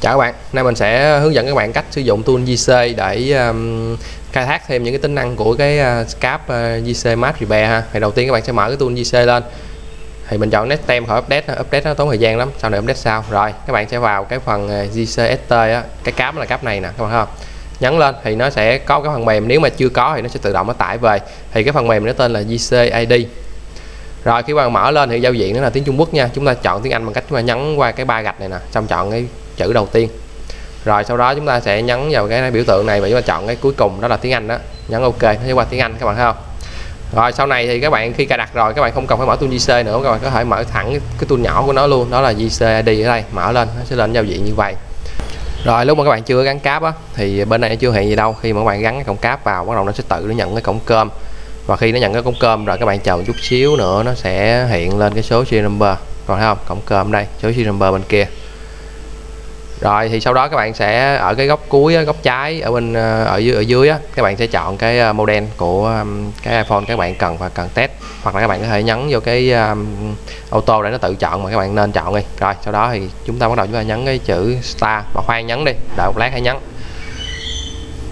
Chào các bạn, nay mình sẽ hướng dẫn các bạn cách sử dụng tool JC để khai thác thêm những cái tính năng của cái SCAP JC Mask Repair ha. Thì đầu tiên các bạn sẽ mở cái tool JC lên. Thì mình chọn Next Tem khỏi update nó tốn thời gian lắm, sau này update sau. Rồi, các bạn sẽ vào cái phần JC ST á, cái cáp là cáp này nè, các bạn thấy không? Nhấn lên thì nó sẽ có cái phần mềm, nếu mà chưa có thì nó sẽ tự động nó tải về. Thì cái phần mềm nó tên là JC ID. Rồi khi bạn mở lên thì giao diện nó là tiếng Trung Quốc nha. Chúng ta chọn tiếng Anh bằng cách chúng ta nhấn qua cái ba gạch này nè, xong chọn cái chữ đầu tiên. Rồi sau đó chúng ta sẽ nhấn vào cái biểu tượng này và chúng ta chọn cái cuối cùng, đó là tiếng Anh đó. Nhấn OK, nó sẽ qua tiếng Anh, các bạn thấy không? Rồi sau này thì các bạn khi cài đặt rồi các bạn không cần phải mở tool JC nữa, các bạn có thể mở thẳng cái tool nhỏ của nó luôn, đó là JC ID ở đây, mở lên nó sẽ lên giao diện như vậy. Rồi lúc mà các bạn chưa gắn cáp á thì bên này nó chưa hiện gì đâu. Khi mà các bạn gắn cái cổng cáp vào, bắt đầu nó sẽ tự nó nhận cái cổng cơm. Và khi nó nhận cái cổng cơm rồi các bạn chờ một chút xíu nữa nó sẽ hiện lên cái số serial number. Còn thấy không? Cổng cơm đây, số serial number bên kia. Rồi thì sau đó các bạn sẽ ở cái góc cuối, góc trái ở bên ở dưới á, các bạn sẽ chọn cái model của cái iPhone các bạn cần test, hoặc là các bạn có thể nhấn vô cái auto để nó tự chọn, mà các bạn nên chọn đi. Rồi sau đó thì chúng ta bắt đầu nhấn cái chữ start, mà khoan nhấn đi, đợi một lát hãy nhấn.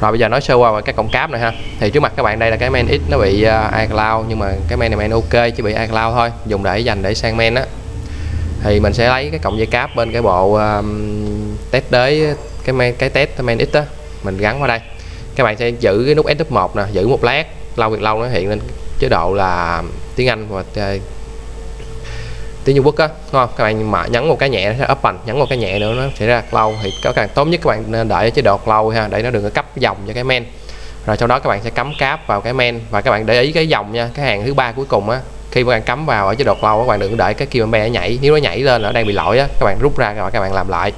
Rồi bây giờ nói sơ qua cái cổng cáp này ha. Thì trước mặt các bạn đây là cái main X nó bị iCloud, nhưng mà cái main này main OK chứ bị iCloud thôi, dùng để dành để sang main á. Thì mình sẽ lấy cái cổng dây cáp bên cái bộ test đới cái test main X á, mình gắn vào đây. Các bạn sẽ giữ cái nút F1 nè, giữ một lát, lâu việc lâu nó hiện lên chế độ là tiếng Anh và tiếng Trung Quốc á, đúng không? Các bạn nhấn một cái nhẹ nó sẽ open, nhấn một cái nhẹ nữa nó sẽ ra close. Thì có càng tốt nhất các bạn nên đợi chế độ close ha, để nó đừng có cấp dòng cho cái main. Rồi sau đó các bạn sẽ cắm cáp vào cái main, và các bạn để ý cái dòng nha, cái hàng thứ ba cuối cùng á, khi các bạn cắm vào ở chế độ close, các bạn đừng đợi cái key nó nhảy. Nếu nó nhảy lên nó đang bị lỗi á, các bạn rút ra rồi các bạn làm lại.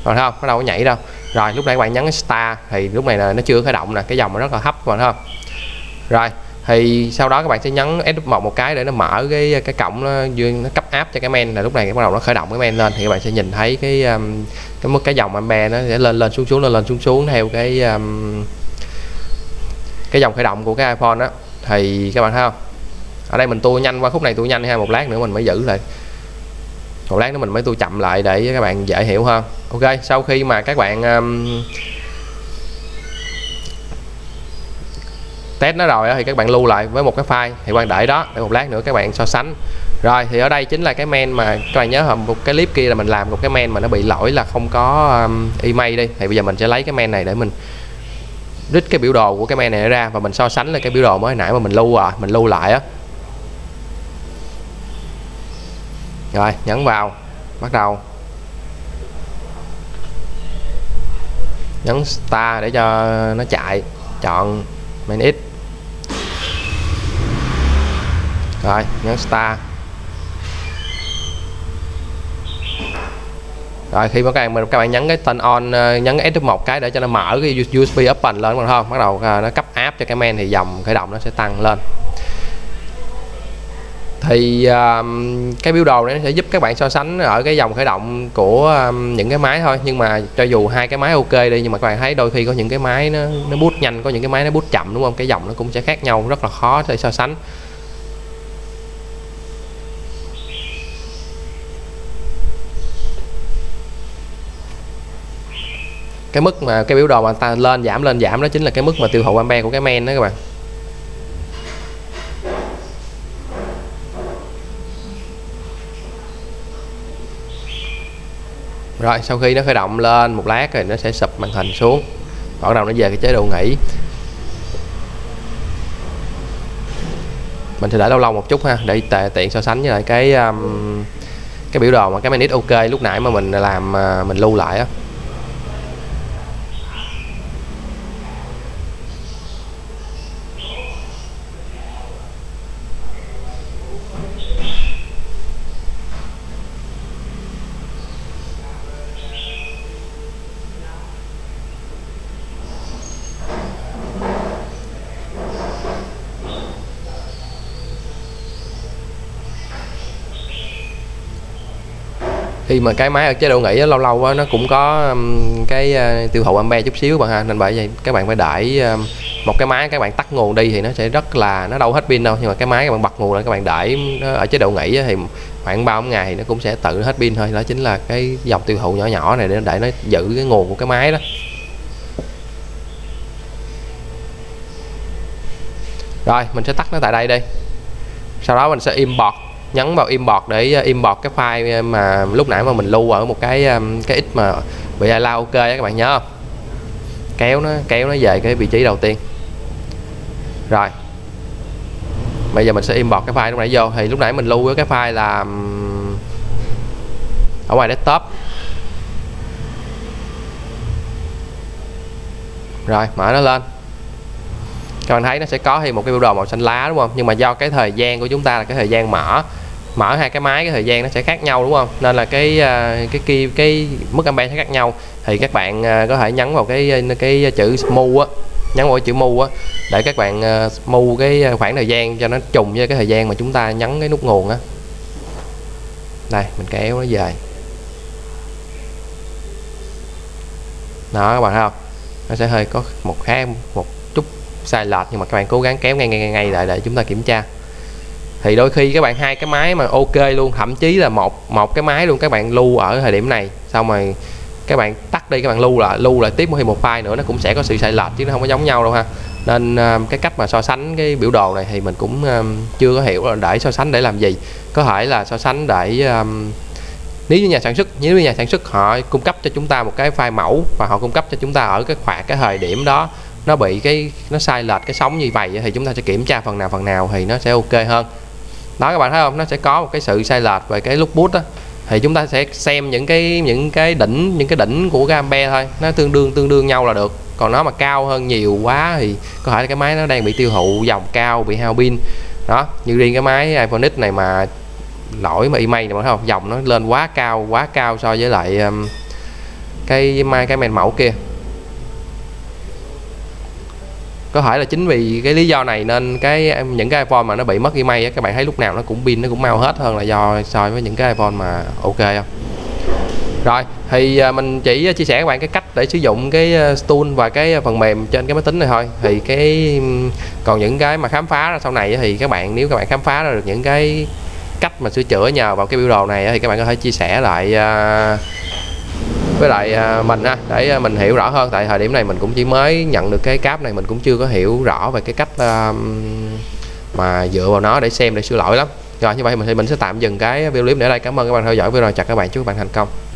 Rồi thấy không? Nó đâu có nhảy đâu. Rồi lúc này các bạn nhấn cái start thì lúc này là nó chưa khởi động nè, cái dòng nó rất là thấp, các bạn thấy không? Rồi thì sau đó các bạn sẽ nhấn F1 một cái để nó mở cái cổng, nó cấp áp cho cái main, là lúc này bắt đầu nó khởi động cái main lên, thì các bạn sẽ nhìn thấy cái dòng ampere nó sẽ lên xuống theo cái dòng khởi động của cái iPhone đó. Thì các bạn thấy không? Ở đây mình tua nhanh qua khúc này, tua nhanh ha, một lát nữa mình mới giữ lại, một lát nữa mình mới tua chậm lại để các bạn dễ hiểu hơn. OK, sau khi mà các bạn test nó rồi thì các bạn lưu lại với một cái file, thì các bạn để đó để một lát nữa các bạn so sánh. Rồi thì ở đây chính là cái main mà các bạn nhớ một cái clip kia là mình làm một cái main mà nó bị lỗi là không có email đi. Thì bây giờ mình sẽ lấy cái main này để mình rít cái biểu đồ của cái main này ra và mình so sánh lại cái biểu đồ mới nãy mà mình lưu lại á. Rồi nhấn vào, bắt đầu nhấn start để cho nó chạy, chọn main X. Rồi nhấn start. Rồi khi các bạn nhấn cái tên on, nhấn cái F1 cái để cho nó mở cái USB open lên, đúng không? Bắt đầu nó cấp áp cho cái main thì dòng khởi động nó sẽ tăng lên. Thì cái biểu đồ này nó sẽ giúp các bạn so sánh ở cái dòng khởi động của những cái máy thôi. Nhưng mà cho dù hai cái máy OK đi, nhưng mà các bạn thấy đôi khi có những cái máy nó boot nhanh, có những cái máy nó boot chậm, đúng không? Cái dòng nó cũng sẽ khác nhau, rất là khó để so sánh. Cái mức mà cái biểu đồ mà ta lên giảm đó chính là cái mức mà tiêu thụ ampere của cái main đó các bạn. Rồi sau khi nó khởi động lên một lát rồi nó sẽ sụp màn hình xuống, bắt đầu nó về cái chế độ nghỉ. Mình sẽ để lâu một chút ha, để tiện so sánh với lại cái biểu đồ mà cái main X OK lúc nãy mà mình làm, mình lưu lại á. Khi mà cái máy ở chế độ nghỉ lâu lâu nó cũng có cái tiêu thụ ampere chút xíu bạn ha, nên bởi vậy các bạn phải để một cái máy các bạn tắt nguồn đi thì nó sẽ rất là, nó đâu hết pin đâu, nhưng mà cái máy các bạn bật nguồn lên, các bạn để ở chế độ nghỉ thì khoảng 3-4 ngày thì nó cũng sẽ tự hết pin thôi. Đó chính là cái dòng tiêu thụ nhỏ nhỏ này để nó giữ cái nguồn của cái máy đó. Rồi mình sẽ tắt nó tại đây đi. Sau đó mình sẽ import, nhấn vào import để import cái file mà lúc nãy mà mình lưu ở một cái ít mà bị allow ok á, các bạn nhớ không? Kéo nó về cái vị trí đầu tiên. Rồi bây giờ mình sẽ import cái file lúc nãy vô. Thì lúc nãy mình lưu với cái file là ở ngoài desktop. Rồi mở nó lên, các bạn thấy nó sẽ có thêm một cái biểu đồ màu xanh lá đúng không? Nhưng mà do cái thời gian của chúng ta là cái thời gian mở hai cái máy, cái thời gian nó sẽ khác nhau đúng không? Nên là cái mức ampere sẽ khác nhau. Thì các bạn có thể nhấn vào cái chữ move á, nhấn vào cái chữ move á để các bạn move cái khoảng thời gian cho nó trùng với cái thời gian mà chúng ta nhấn cái nút nguồn á. Đây mình kéo nó về. Đó các bạn thấy không? Nó sẽ hơi có một chút sai lệch, nhưng mà các bạn cố gắng kéo ngay lại để chúng ta kiểm tra. Thì đôi khi các bạn hai cái máy mà ok luôn, thậm chí là một cái máy luôn, các bạn lưu ở thời điểm này xong rồi các bạn tắt đi, các bạn lưu lại tiếp một file nữa, nó cũng sẽ có sự sai lệch chứ nó không có giống nhau đâu ha. Nên cái cách mà so sánh cái biểu đồ này thì mình cũng chưa có hiểu là để so sánh để làm gì. Có thể là so sánh để nếu như nhà sản xuất họ cung cấp cho chúng ta một cái file mẫu và họ cung cấp cho chúng ta ở cái thời điểm đó nó bị nó sai lệch cái sóng như vậy, thì chúng ta sẽ kiểm tra phần nào thì nó sẽ ok hơn. Đó các bạn thấy không, nó sẽ có một cái sự sai lệch về cái lúc boot đó. Thì chúng ta sẽ xem những cái đỉnh của cái ampere thôi, nó tương đương nhau là được. Còn nó mà cao hơn nhiều quá thì có thể là cái máy nó đang bị tiêu thụ dòng cao, bị hao pin. Đó, như riêng cái máy iPhone X này mà lỗi mà email này mà thấy không, dòng nó lên quá cao so với lại cái main mẫu kia. Có thể là chính vì cái lý do này nên những cái iPhone mà nó bị mất email á, các bạn thấy lúc nào nó cũng pin nó cũng mau hết hơn là so với những cái iPhone mà ok không. Rồi thì mình chỉ chia sẻ các bạn cái cách để sử dụng cái tool và cái phần mềm trên cái máy tính này thôi. Thì còn những cái mà khám phá ra sau này thì nếu các bạn khám phá ra được những cái cách mà sửa chữa nhờ vào cái biểu đồ này thì các bạn có thể chia sẻ lại với lại mình ha, để mình hiểu rõ hơn. Tại thời điểm này mình cũng chỉ mới nhận được cái cáp này, mình cũng chưa có hiểu rõ về cái cách mà dựa vào nó để xem, để sửa lỗi lắm. Rồi như vậy thì mình sẽ tạm dừng cái video clip để đây. Cảm ơn các bạn theo dõi video, chào các bạn, chúc các bạn thành công.